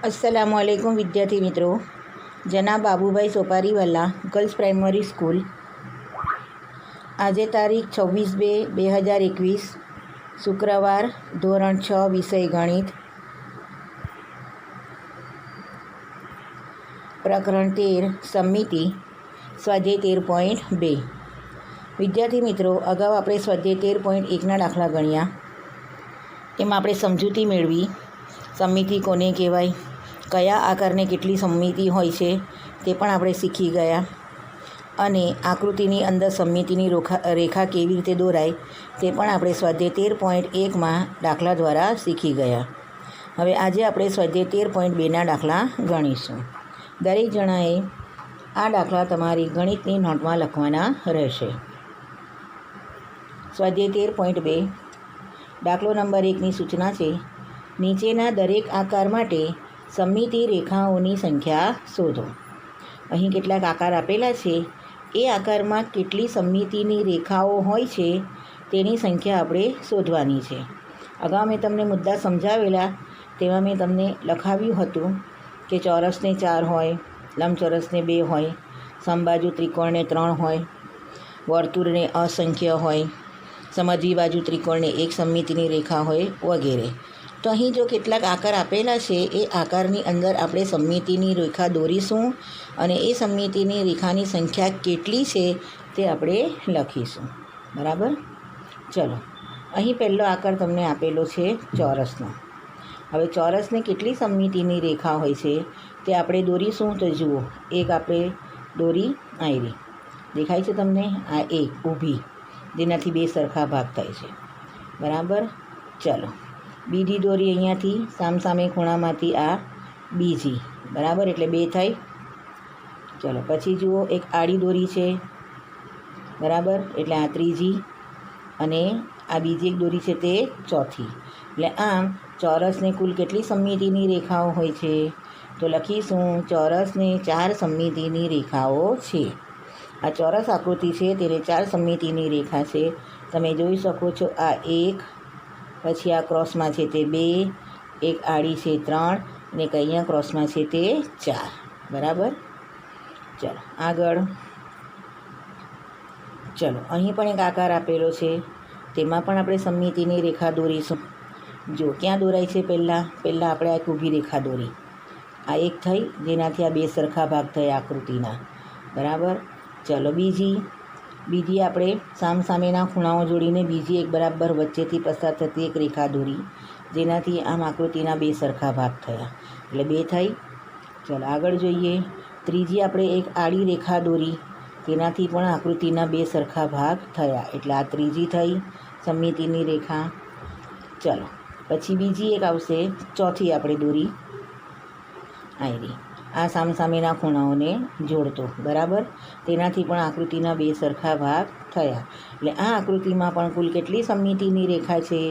अस्सलामुअलैकुम विद्यार्थी मित्रों। जनाब बाबूभाई सोपारीवाला गर्ल्स प्राइमरी स्कूल આજે તારીખ 26/2/2021 શુક્રવાર ધોરણ 6 વિષય ગણિત પ્રકરણ 13 સમિતિ સ્વાધ્યાય 13.2। વિદ્યાર્થી મિત્રો, અગાઉ આપણે સ્વાધ્યાય 13.1ના દાખલા ગણ્યા। એમાં આપણે સમજૂતી મેળવી, સમિતિ કોને કહેવાય, કયા આકારને કેટલી સમિતિ હોય છે તે પણ આપણે શીખી ગયા, અને આકૃતિની અંદર સમિતિની રેખા કેવી રીતે દોરાય તે પણ આપણે સ્વાધ્યાય 13.1માં દાખલા દ્વારા શીખી ગયા। હવે આજે આપણે સ્વાધ્યાય 13.2ના દાખલા ગણીશું। દરેક જણાએ આ દાખલા તમારી ગણિતની નોટમાં લખવાના રહેશે। સ્વાધ્યાય 13.2 દાખલો નંબર 1ની સૂચના છે, નીચેના દરેક આકાર માટે સમિતિ રેખાઓની સંખ્યા શોધો। અહીં કેટલાક આકાર આપેલા છે, એ આકારમાં કેટલી સમિતિની રેખાઓ હોય છે તેની સંખ્યા આપણે શોધવાની છે। અગાઉ મેં તમને મુદ્દા સમજાવેલા, તેમાં મેં તમને લખાવ્યું હતું કે ચોરસને 4 હોય, લંબચોરસને 2 હોય, સમબાજુ ત્રિકોણને 3 હોય, વર્તુળને અસંખ્ય હોય, સમજવી બાજુ ત્રિકોણને 1 સમિતિની રેખા હોય વગેરે। તો અહીં જો કેટલાક આકાર આપેલા છે, એ આકારની અંદર આપણે સમિતિની રેખા દોરીશું અને એ સમિતિની રેખાની સંખ્યા કેટલી છે તે આપણે લખીશું। બરાબર? ચલો, અહીં પહેલો આકાર તમને આપેલો છે ચોરસનો। હવે ચોરસને કેટલી સમિતિની રેખા હોય છે તે આપણે દોરીશું। તો જુઓ, એક આપણે દોરી આયરી દેખાય છે તમને, આ એક ઊભી, જેનાથી 2 સરખા ભાગ થાય છે। બરાબર? ચલો, બીજી દોરી અહીંયાથી સામસામે ખૂણામાંથી આ બીજી, બરાબર, એટલે 2 થઈ। ચલો, પછી જુઓ, એક આડી દોરી છે, બરાબર, એટલે આ ત્રીજી, અને આ બીજી એક દોરી છે તે ચોથી। એટલે આમ ચોરસને કુલ કેટલી સમિતિની રેખાઓ હોય છે? તો લખીશું, ચોરસને 4 સમિતિની રેખાઓ છે। આ ચોરસ આકૃતિ છે તેને 4 સમિતિની રેખા છે। તમે જોઈ શકો છો, આ 1, પછી આ ક્રોસમાં છે તે 2, એક આડી છે 3, અને એક અહીંયા ક્રોસમાં છે તે 4। બરાબર? ચલો આગળ। ચલો, અહીં પણ એક આકાર આપેલો છે, તેમાં પણ આપણે સમિતિની રેખા દોરીશું। જો ક્યાં દોરાય છે, પહેલાં આપણે એક ઊભી રેખા દોરી, આ એક થઈ, જેનાથી આ 2 સરખા ભાગ થયા આકૃતિના। બરાબર? ચલો, બીજી આપણે સામસામેના ખૂણાઓ જોડીને બીજી એક બરાબર વચ્ચેથી પસાર થતી એક રેખા દોરી, જેનાથી આમ આકૃતિના 2 સરખા ભાગ થયા, એટલે 2 થઈ। ચલો આગળ જોઈએ, ત્રીજી આપણે એક આડી રેખા દોરી, તેનાથી પણ આકૃતિના 2 સરખા ભાગ થયા, એટલે આ ત્રીજી થઈ સમિતિની રેખા। ચલો, પછી બીજી એક આવશે, ચોથી આપણે દોરી આયરી, આ સામસામેના ખૂણાઓને જોડતો, બરાબર, તેનાથી પણ આકૃતિના 2 સરખા ભાગ થયા, એટલે આ આકૃતિમાં પણ કુલ કેટલી સમિતિની રેખા છે?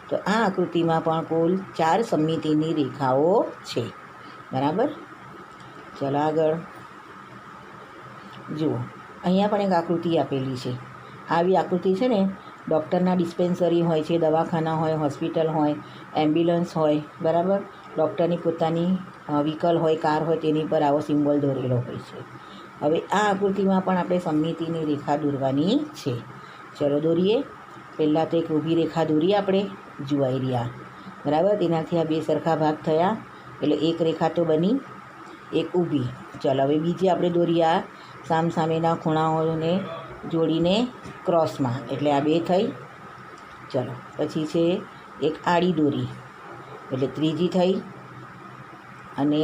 તો આ આકૃતિમાં પણ કુલ 4 સમિતિની રેખાઓ છે। બરાબર? ચલો આગળ જુઓ, અહીંયા પણ એક આકૃતિ આપેલી છે। આવી આકૃતિ છે ને, ડૉક્ટરના ડિસ્પેન્સરી હોય છે, દવાખાના હોય, હોસ્પિટલ હોય, એમ્બ્યુલન્સ હોય, બરાબર, ડૉક્ટરની પોતાની વ્હીકલ હોય, કાર હોય, તેની પર આવો સિમ્બોલ દોરેલો હોય છે। હવે આ આકૃતિમાં પણ આપણે સમિતિની રેખા દોરવાની છે। ચલો દોરીએ। પહેલાં તો એક ઊભી રેખા દોરી આપણે, જુવાઈ રહ્યા, બરાબર, તેનાથી આ 2 સરખા ભાગ થયા, એટલે એક રેખા તો બની, એક ઊભી। ચલો હવે બીજી આપણે દોરી, આ સામસામેના ખૂણાઓને જોડીને ક્રોસમાં, એટલે આ 2 થઈ। ચલો, પછી છે એક આડી દોરી, એટલે ત્રીજી થઈ, અને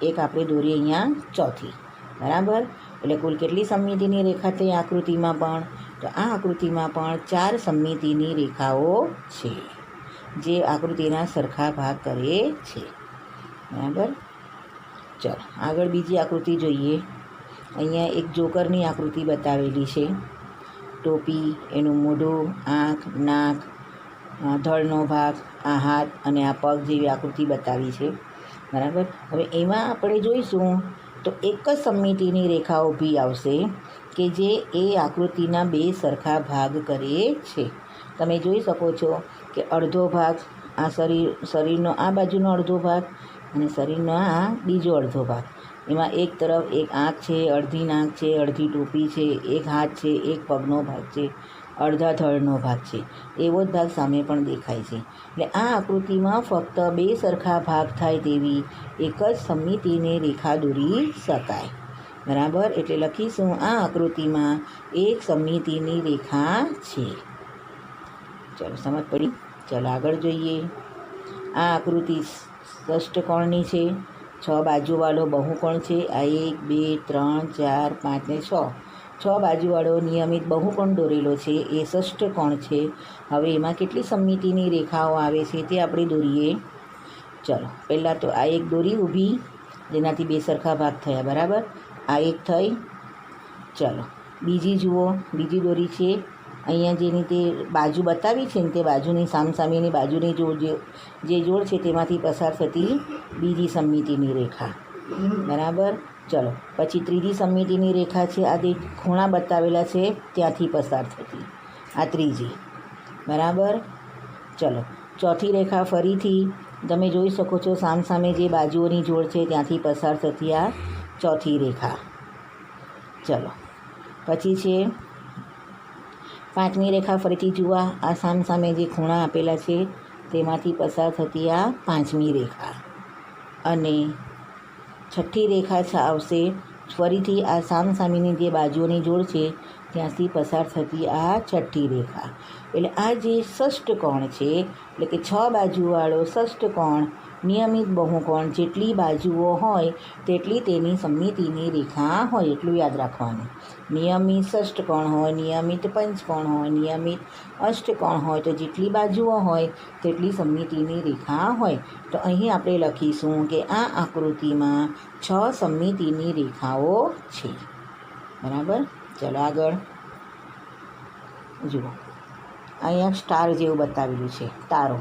એક આપણે દોરી અહીંયા ચોથી। બરાબર? એટલે કુલ કેટલી સમિતિની રેખા થઈ આકૃતિમાં પણ? તો આ આકૃતિમાં પણ 4 સમિતિની રેખાઓ છે, જે આકૃતિના સરખા ભાગ કરે છે। બરાબર? ચલો આગળ બીજી આકૃતિ જોઈએ। અહીંયા એક જોકરની આકૃતિ બતાવેલી છે, ટોપી, એનું મોઢું, આંખ, નાક, ધડનો ભાગ, આ હાથ અને આ પગ જેવી આકૃતિ બતાવી છે। બરાબર? હવે એમાં આપણે જોઈશું તો એક જ સમિતિની રેખા ઊભી આવશે કે જે એ આકૃતિના 2 સરખા ભાગ કરે છે। તમે જોઈ શકો છો કે અડધો ભાગ આ શરીરનો આ બાજુનો અડધો ભાગ અને શરીરનો આ બીજો અડધો ભાગ. એમાં એક તરફ એક આંખ છે, અડધી નાક છે, અડધી ટોપી છે, એક હાથ છે, એક પગનો ભાગ છે, અડધા થડનો ભાગ છે. એવો જ ભાગ સામે પણ દેખાય છે. એટલે આ આકૃતિમાં ફક્ત બે સરખા ભાગ થાય તેવી એક જ સમમિતિને રેખા દોરી શકાય. બરાબર. એટલે લખીશું આ આકૃતિમાં એક સમમિતિની રેખા છે. ચલો સમજ પડી. ચલો આગળ જોઈએ. આ આકૃતિ ષષ્ઠકોણની છે. 6 બાજુવાળો બહુકોણ છે. આ 1 2 3 4 5 ને 6 બાજુવાળો નિયમિત બહુકોણ દોરેલો છે. એ ષષ્ઠકોણ છે. હવે એમાં કેટલી સમમિતિની રેખાઓ આવે છે તે આપણે દોરીએ. ચલો પહેલાં તો આ એક દોરી ઊભી, જેનાથી બે સરખા ભાગ થયા. બરાબર. આ એક થઈ. ચલો બીજી જુઓ. બીજી દોરી છે. અહીંયા જેની તે બાજુ બતાવી છે ને તે બાજુની સામસામેની બાજુની જે જોડ છે તેમાંથી પસાર થતી બીજી સમમિતિની રેખા. બરાબર. ચલો પછી ત્રીજી સમમિતિની રેખા છે. આ જે ખૂણા બતાવેલા છે ત્યાંથી પસાર થતી આ ત્રીજી. બરાબર. ચલો ચોથી રેખા ફરીથી તમે જોઈ શકો છો, સામસામે જે બાજુઓની જોડ છે ત્યાંથી પસાર થતી આ ચોથી રેખા. ચલો પછી છે પાંચમી રેખા. ફરીથી જુઓ, આ સામસામે જે ખૂણા આપેલા છે તેમાંથી પસાર થતી આ પાંચમી રેખા. અને છઠ્ઠી રેખા આવશે ફરીથી આ સામસામેની જે બાજુઓની જોડ છે ત્યાંથી પસાર થતી આ છઠ્ઠી રેખા. એટલે આ જે ષષ્ઠકોણ છે, એટલે કે 6 બાજુવાળો ષષ્ઠકોણ નિયમિત બહુકોણ જેટલી બાજુઓ હોય તેટલી તેની સમમિતિની રેખા હોય. એટલું યાદ રાખવાનું. નિયમિત ષષ્ઠકોણ હોય, નિયમિત પંચકોણ હોય, નિયમિત અષ્ટકોણ હોય તો જેટલી બાજુઓ હોય તેટલી સમમિતિની રેખા હોય. તો અહીં આપણે લખીશું કે આ આકૃતિમાં 6 સમમિતિની રેખાઓ છે. બરાબર. ચલો આગળ જુઓ. અહીંયા સ્ટાર જેવું બતાવેલું છે, તારો.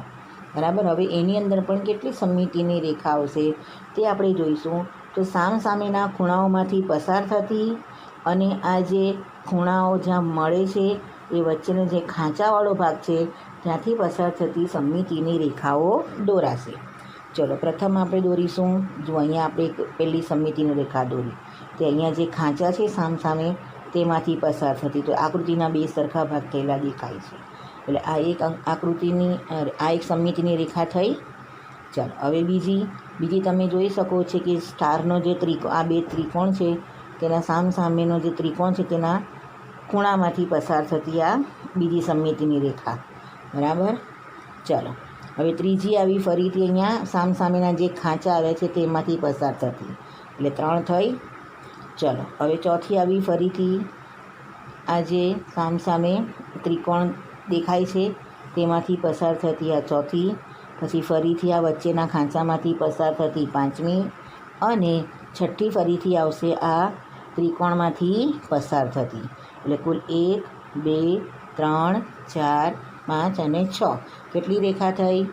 બરાબર. હવે એની અંદર પણ કેટલી સમમિતિની રેખાઓ છે તે આપણે જોઈશું. તો સામસામેના ખૂણાઓમાંથી પસાર થતી અને આ જે ખૂણાઓ જ્યાં મળે છે એ વચ્ચેનો જે ખાંચાવાળો ભાગ છે ત્યાંથી પસાર થતી સમમિતિની રેખાઓ દોરાશે. ચલો પ્રથમ આપણે દોરીશું. જો અહીંયા આપણે પહેલી સમમિતિની રેખા દોરી, તે અહીંયા જે ખાંચા છે સામસામે તેમાંથી પસાર થતી. તો આકૃતિના બે સરખા ભાગ થયેલા દેખાય છે. એટલે આ એક આકૃતિની આ એક સમમિતિની રેખા થઈ. ચાલો હવે બીજી તમે જોઈ શકો છો કે સ્ટારનો જે આ બે ત્રિકોણ છે તેના સામસામેનો જે ત્રિકોણ છે તેના ખૂણામાંથી પસાર થતી આ બીજી સમમિતિની રેખા. બરાબર. ચાલો હવે ત્રીજી આવી ફરીથી અહીંયા સામસામેના જે ખાંચા આવ્યા છે તેમાંથી પસાર થતી, એટલે 3 થઈ. ચલો હવે ચોથી આવી ફરીથી આ જે સામસામે ત્રિકોણ દેખાય છે તેમાંથી પસાર થતી આ ચોથી. પછી ફરીથી આ વચ્ચેના ખાંચામાંથી પસાર થતી પાંચમી. અને છઠ્ઠી ફરીથી આવશે આ ત્રિકોણમાંથી પસાર થતી. એટલે કુલ 1 2 3 4 5 અને 6 કેટલી રેખા થઈ?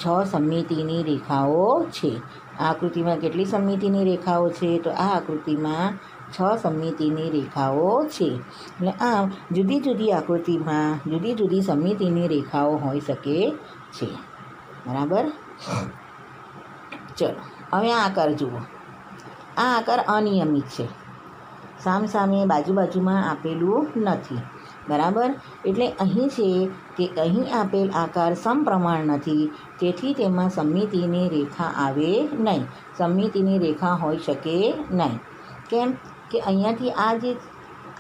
6 સમમિતિની રેખાઓ છે. આ આકૃતિમાં કેટલી સમમિતિની રેખાઓ છે? તો આ આકૃતિમાં 6 સમમિતિની રેખાઓ છે. એટલે આમ જુદી જુદી આકૃતિમાં જુદી જુદી સમમિતિની રેખાઓ હોઈ શકે છે. બરાબર. ચલો હવે આ આકાર જુઓ. આ આકાર અનિયમિત છે, સામસામે બાજુમાં આપેલું નથી. બરાબર. એટલે અહીં છે કે અહીં આપેલ આકાર સમપ્રમાણ નથી, તેથી તેમાં સમમિતિની રેખા આવે નહીં. સમમિતિની રેખા હોઈ શકે નહીં. કેમ કે અહીંયાથી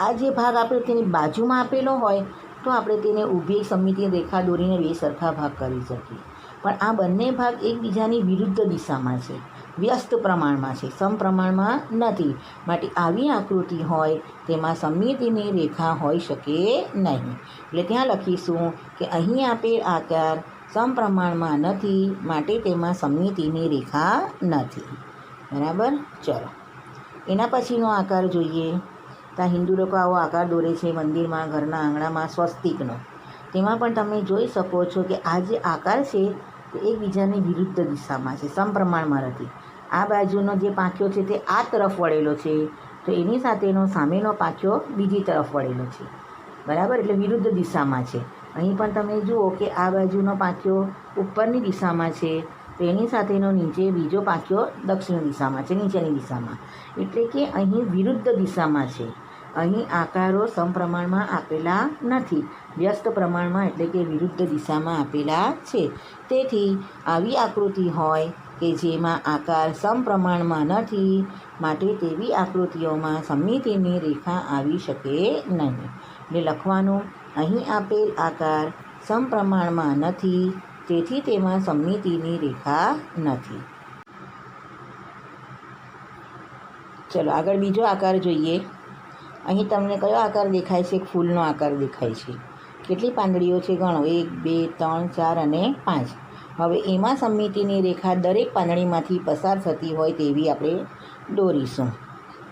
આ જે ભાગ આપણે તેની બાજુમાં આપેલો હોય તો આપણે તેને ઊભી સમમિતિની રેખા દોરીને બે સરખા ભાગ કરી શકીએ. પણ આ બંને ભાગ એકબીજાની વિરુદ્ધ દિશામાં છે, વ્યસ્ત પ્રમાણમાં છે, સમપ્રમાણમાં નથી. માટે આવી આકૃતિ હોય તેમાં સમમિતિની રેખા હોઈ શકે નહીં. એટલે ત્યાં લખીશું કે અહીં આપેલ આકાર સમપ્રમાણમાં નથી, માટે તેમાં સમમિતિની રેખા નથી. બરાબર. ચલો એના પછીનો આકાર જોઈએ. ત્યાં હિન્દુ લોકો આવો આકાર દોરે છે મંદિરમાં, ઘરના આંગણામાં, સ્વસ્તિકનો. તેમાં પણ તમે જોઈ શકો છો કે આ જે આકાર છે તે એકબીજાની વિરુદ્ધ દિશામાં છે, સમપ્રમાણમાં નથી. આ બાજુનો જે પાંખ્યો છે તે આ તરફ વળેલો છે, તો એની સાથેનો સામેનો પાંખ્યો બીજી તરફ વળેલો છે. બરાબર. એટલે વિરુદ્ધ દિશામાં છે. અહીં પણ તમે જુઓ કે આ બાજુનો પાંખ્યો ઉપરની દિશામાં છે તો એની સાથેનો નીચે બીજો પાંખિયો દક્ષિણ દિશામાં છે, નીચેની દિશામાં, એટલે કે અહીં વિરુદ્ધ દિશામાં છે. અહીં આકારો સમપ્રમાણમાં આપેલા નથી, વ્યસ્ત પ્રમાણમાં એટલે કે વિરુદ્ધ દિશામાં આપેલા છે. તેથી આવી આકૃતિ હોય કે જેમાં આકાર સમપ્રમાણમાં નથી, માટે તેવી આકૃતિઓમાં સમમિતિની રેખા આવી શકે નહીં. એટલે લખવાનું, અહીં આપેલ આકાર સમપ્રમાણમાં નથી, તેથી તેમાં સમમિતિની રેખા નથી. ચલો આગળ બીજો આકાર જોઈએ. અહીં તમને કયો આકાર દેખાય છે? ફૂલનો આકાર દેખાય છે. કેટલી પાંદડીઓ છે ગણો, 1 2 3 4 અને 5. હવે એમાં સમમિતિની રેખા દરેક પાંદડીમાંથી પસાર થતી હોય તેવી આપણે દોરીશું.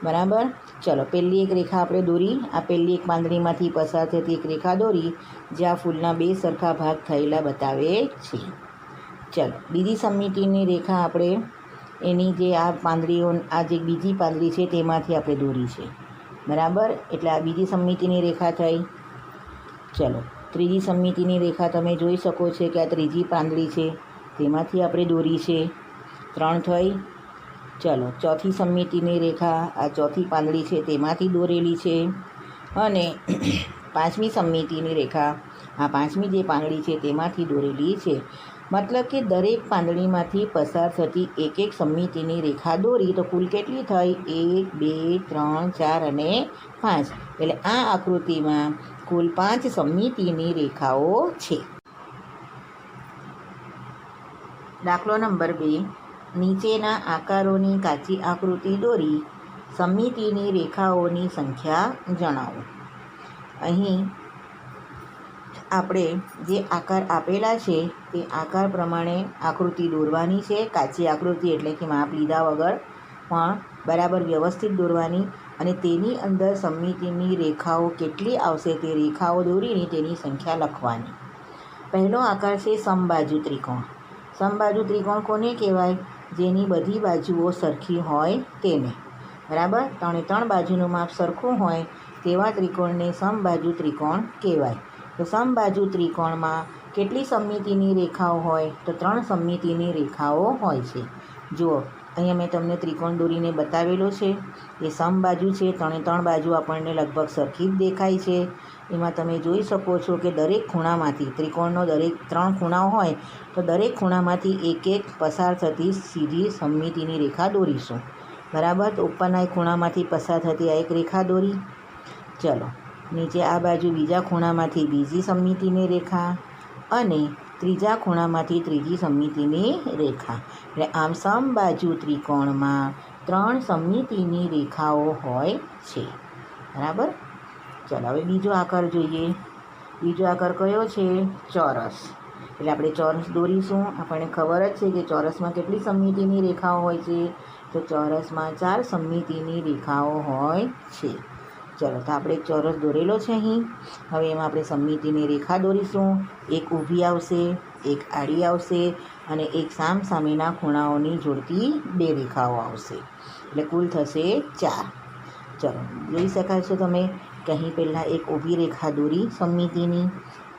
બરાબર. ચલો પહેલી એક રેખા આપણે દોરી, આ પહેલી એક પાંદડીમાંથી પસાર થતી એક રેખા દોરી, જ્યાં ફૂલના 2 સરખા ભાગ થયેલા બતાવે છે. ચલો બીજી સમમિતિની રેખા આપણે એની જે આ પાંદડીઓ, આ જે બીજી પાંદડી છે તેમાંથી આપણે દોરી છે. બરાબર. એટલે આ બીજી સમમિતિની રેખા થઈ. ચલો ત્રીજી સમમિતિની રેખા તમે જોઈ શકો છો કે આ ત્રીજી પાંદડી છે, તેમાંથી આપણે દોરી છે. 3 થઈ. ચલો ચોથી સમમિતિની રેખા, આ ચોથી પાંદડી છે તેમાંથી દોરેલી છે. અને પાંચમી સમમિતિની રેખા, આ પાંચમી જે પાંદડી છે તેમાંથી દોરેલી છે. મતલબ કે દરેક પાંદડીમાંથી પસાર થતી એક એક સમમિતિની રેખા દોરી તો કુલ કેટલી થઈ? 1 2 3 4 અને 5. એટલે આ આકૃતિમાં કુલ 5 સમમિતિની રેખાઓ છે. દાખલો નંબર 2. નીચેના આકારોની કાચી આકૃતિ દોરી સમમિતિની રેખાઓની સંખ્યા જણાવો. અહીં આપણે જે આકાર આપેલા છે તે આકાર પ્રમાણે આકૃતિ દોરવાની છે. કાચી આકૃતિ એટલે કે માપ લીધા વગર પણ બરાબર વ્યવસ્થિત દોરવાની, અને તેની અંદર સમમિતિની રેખાઓ કેટલી આવશે તે રેખાઓ દોરીને તેની સંખ્યા લખવાની. પહેલો આકાર છે સમબાજુ ત્રિકોણ. સમબાજુ ત્રિકોણ કોને કહેવાય? જેની બધી બાજુઓ સરખી હોય તેને. બરાબર. 3 બાજુનું માપ સરખું હોય તેવા ત્રિકોણને સમબાજુ ત્રિકોણ કહેવાય. તો સમબાજુ ત્રિકોણમાં કેટલી સમમિતિની રેખાઓ હોય? તો 3 સમમિતિની રેખાઓ હોય છે. જુઓ અહીંયા મેં તમને ત્રિકોણ દોરીને બતાવેલો છે. એ સમબાજુ છે, 3 બાજુ આપણને લગભગ સરખી જ દેખાય છે. એમાં તમે જોઈ શકો છો કે દરેક ખૂણામાંથી, ત્રિકોણનો દરેક 3 ખૂણાઓ હોય તો દરેક ખૂણામાંથી એક એક પસાર થતી સીધી સમમિતિની રેખા દોરીશું. બરાબર. તો ઉપરના એક ખૂણામાંથી પસાર થતી આ એક રેખા દોરી. ચલો નીચે આ બાજુ બીજા ખૂણામાંથી બીજી સમમિતિની રેખા, અને ત્રીજા ખૂણામાંથી ત્રીજી સમમિતિની રેખા. એટલે આમ સમબાજુ ત્રિકોણમાં 3 સમમિતિની રેખાઓ હોય છે. બરાબર. ચાલો હવે બીજો આકાર જોઈએ. બીજો આકાર કયો છે? ચોરસ. એટલે આપણે ચોરસ દોરીશું. આપણને ખબર જ છે કે ચોરસમાં કેટલી સમમિતિની રેખાઓ હોય છે? તો ચોરસમાં 4 સમમિતિની રેખાઓ હોય છે. ચલો તો આપણે એક ચોરસ દોરેલો છે અહીં. હવે એમાં આપણે સમમિતિની રેખા દોરીશું. એક ઊભી આવશે, એક આડી આવશે, અને એક સામસામેના ખૂણાઓની જોડતી 2 રેખાઓ આવશે. એટલે કુલ થશે 4. ચલો જોઈ શકાય છે તમે કે અહીં પહેલાં એક ઊભી રેખા દોરી સમમિતિની,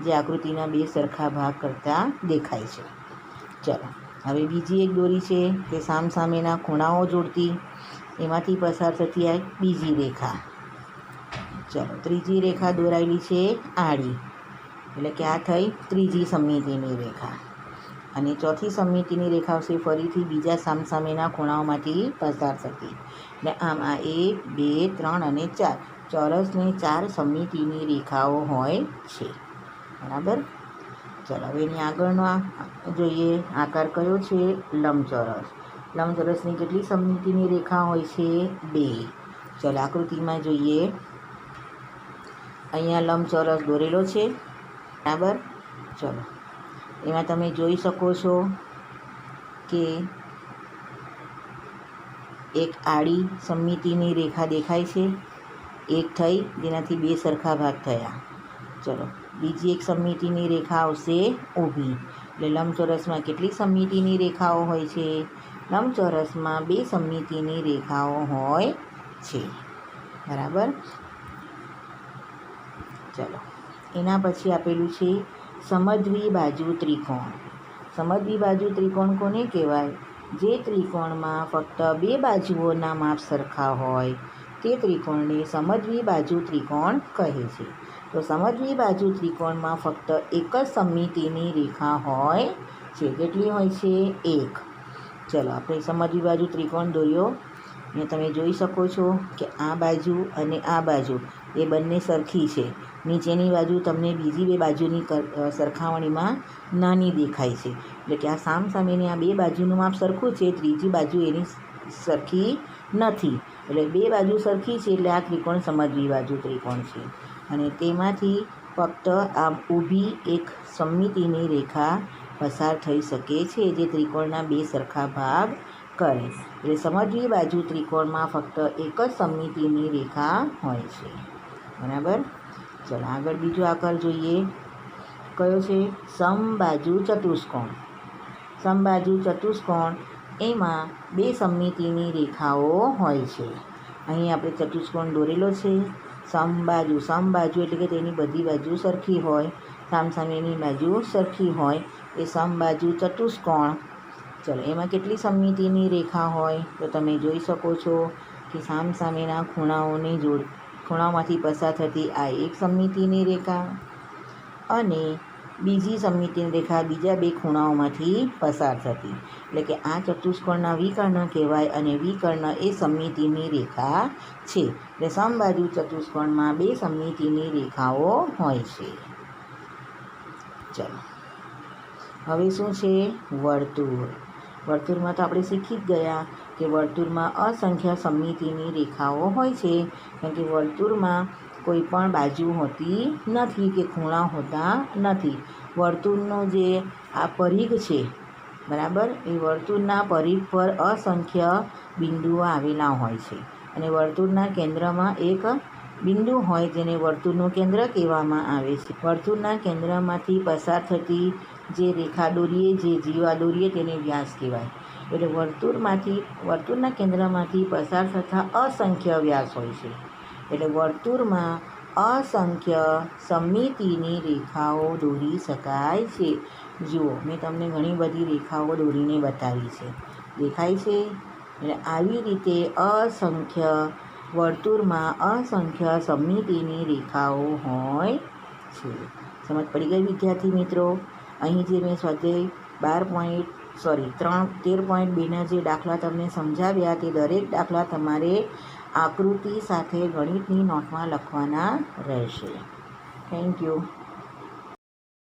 જે આકૃતિના 2 સરખા ભાગ કરતાં દેખાય છે. ચલો હવે બીજી એક દોરી છે કે સામસામેના ખૂણાઓ જોડતી, એમાંથી પસાર થતી આ બીજી રેખા. ચલો ત્રીજી રેખા દોરાયેલી છે આડી, એટલે કે આ થઈ ત્રીજી સમમિતિની રેખા. અને ચોથી સમમિતિની રેખા આવશે ફરીથી બીજા સામસામેના ખૂણાઓમાંથી પસાર થતી. એટલે આમ આ 1 2 3 અને 4 ચોરસને 4 સમમિતિની રેખાઓ હોય છે. બરાબર. ચલો હવે એની આગળનો જોઈએ. આકાર કયો છે? લંબચોરસ. લંબચોરસની કેટલી સમમિતિની રેખા હોય છે? 2. ચલો આકૃતિમાં જોઈએ. અહીંયા લંબચોરસ દોરેલો છે. બરાબર. ચલો એમાં તમે જોઈ શકો છો કે એક આડી સમમિતિની રેખા દેખાય છે, એક થઈ જેનાથી 2 સરખા ભાગ થયા. ચલો બીજી એક સમમિતિની રેખા આવશે ઊભી. એટલે લંબચોરસમાં કેટલી સમમિતિની રેખાઓ હોય છે? લંબચોરસમાં 2 સમમિતિની રેખાઓ હોય છે. બરાબર. ચલો એના પછી આપેલું છે સમદ્વિ બાજુ ત્રિકોણ. સમજવી બાજુ ત્રિકોણ કોને કહેવાય? જે ત્રિકોણમાં ફક્ત બે બાજુઓના માપ સરખા હોય તે ત્રિકોણને સમજવી બાજુ ત્રિકોણ કહે છે. તો સમજવી બાજુ ત્રિકોણમાં ફક્ત એક જ સમમિતિની રેખા હોય છે. કેટલી હોય છે? એક. ચલો આપણે સમજવી બાજુ ત્રિકોણ દોર્યો અને તમે જોઈ શકો છો કે આ બાજુ અને આ બાજુ એ બંને સરખી છે. નીચેની બાજુ તમને બીજી બે બાજુની સરખામણીમાં નાની દેખાય છે. એટલે કે આ સામસામેની આ બે બાજુનું માપ સરખું છે, ત્રીજી બાજુ એની સરખી નથી. એટલે બે બાજુ સરખી છે એટલે આ ત્રિકોણ સમજવી બાજુ ત્રિકોણ છે. અને તેમાંથી ફક્ત આમ ઊભી એક સમમિતિની રેખા પસાર થઈ શકે છે જે ત્રિકોણના બે સરખા ભાગ કરે. એટલે સમજવી બાજુ ત્રિકોણમાં ફક્ત એક જ સમમિતિની રેખા હોય છે. બરાબર. ચલો આગળ બીજો આકાર જોઈએ. કયો છે? સમબાજુ ચતુષ્કોણ. સમબાજુ ચતુષ્કોણ એમાં બે સમમિતિની રેખાઓ હોય છે. અહીં આપણે ચતુષ્કોણ દોરેલો છે. સમબાજુ એટલે કે તેની બધી બાજુ સરખી હોય, સામસામેની બાજુ સરખી હોય એ સમબાજુ ચતુષ્કોણ. ચલો એમાં કેટલી સમમિતિની રેખા હોય? તો તમે જોઈ શકો છો કે સામસામેના ખૂણાઓમાંથી પસાર થતી આ એક સમમિતિની રેખા અને બીજી સમમિતિની રેખા બીજા બે ખૂણાઓમાંથી પસાર થતી. એટલે કે આ ચતુષ્કોણના વિકર્ણ કહેવાય અને વિકર્ણ એ સમમિતિની રેખા છે. એટલે સમબાજુ ચતુષ્કોણમાં બે સમમિતિની રેખાઓ હોય છે. ચલો હવે શું છે? વર્તુળ. વર્તુળમાં તો આપણે શીખી જ ગયા કે વર્તુળમાં અસંખ્ય સમમિતિની રેખાઓ હોય છે. કારણ કે વર્તુળમાં કોઈ પણ બાજુ હોતી નથી કે ખૂણા હોતા નથી. વર્તુળનો જે આ પરિઘ છે, બરાબર, એ વર્તુળના પરિઘ પર અસંખ્ય બિંદુઓ આવેલા હોય છે. અને વર્તુળના કેન્દ્રમાં એક બિંદુ હોય જેને વર્તુળનું કેન્દ્ર કહેવામાં આવે છે. વર્તુળના કેન્દ્રમાંથી પસાર થતી જે રેખા દોરીએ, જે જીવા દોરીએ તેને વ્યાસ કહેવાય. એટલે વર્તુળના કેન્દ્રમાંથી પસાર થતા અસંખ્ય વ્યાસ હોય છે. એટલે વર્તુળમાં અસંખ્ય સમમિતિની રેખાઓ દોરી શકાય છે. જુઓ, મેં તમને ઘણી બધી રેખાઓ દોરીને બતાવી છે. દેખાય છે? એટલે આવી રીતે વર્તુળમાં અસંખ્ય સમમિતિની રેખાઓ હોય છે. સમજ પડી ગઈ વિદ્યાર્થી મિત્રો? અહીં જે મેં સ્વાધ્યાય 13.2ના જે દાખલા તમને સમજાવ્યા તે દરેક દાખલા તમારે આકૃતિ સાથે ગણિતની નોટમાં લખવાના રહેશે. Thank you.